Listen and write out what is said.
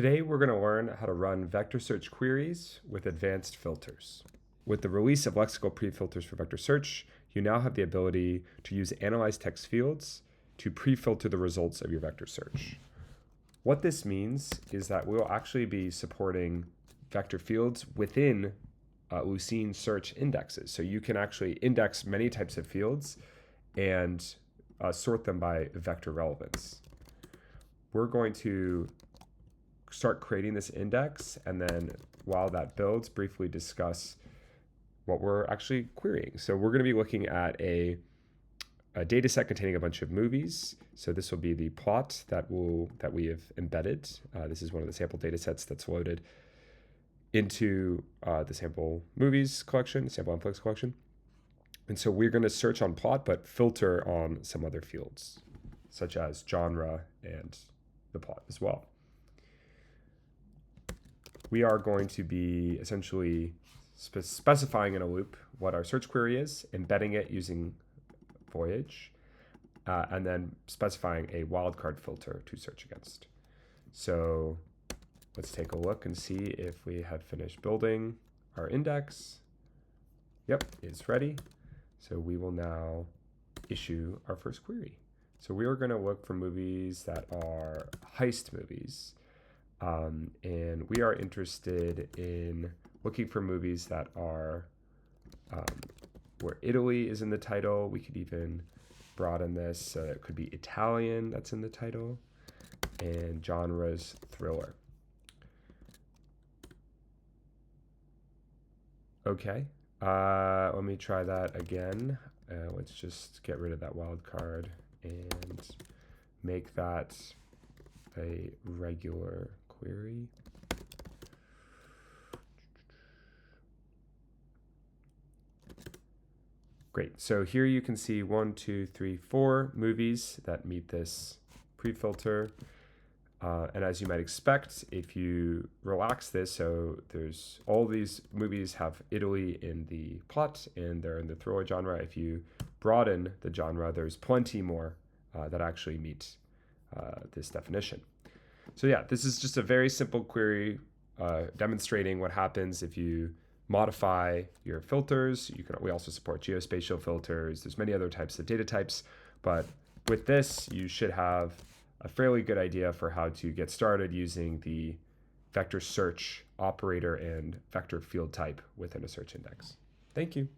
Today we're going to learn how to run vector search queries with advanced filters. With the release of Lexical Prefilters for vector search, you now have the ability to use analyze text fields to pre-filter the results of your vector search. What this means is that we'll actually be supporting vector fields within Lucene search indexes. So you can actually index many types of fields and sort them by vector relevance. We're going to start creating this index, and then while that builds, briefly discuss what we're actually querying. So we're going to be looking at a data set containing a bunch of movies. So this will be the plot that we have embedded. This is one of the sample data sets that's loaded into the sample movies collection, sample influx collection. And so we're going to search on plot, but filter on some other fields, such as genre and the plot as well. We are going to be essentially specifying in a loop what our search query is, embedding it using Voyage, and then specifying a wildcard filter to search against. So let's take a look and see if we have finished building our index. Yep, it's ready. So we will now issue our first query. So we are going to look for movies that are heist movies. And we are interested in looking for movies that are where Italy is in the title. We could even broaden this. It could be Italian that's in the title, and genres thriller. Okay, let me try that again. Let's just get rid of that wildcard and make that a regular query. Great. So here you can see 1, 2, 3, 4 movies that meet this pre-filter. And as you might expect, if you relax this, so there's all these movies have Italy in the plot and they're in the thriller genre. If you broaden the genre, there's plenty more that actually meet this definition. So yeah, this is just a very simple query demonstrating what happens if you modify your filters. We also support geospatial filters. There's many other types of data types, but with this, you should have a fairly good idea for how to get started using the vector search operator and vector field type within a search index. Thank you.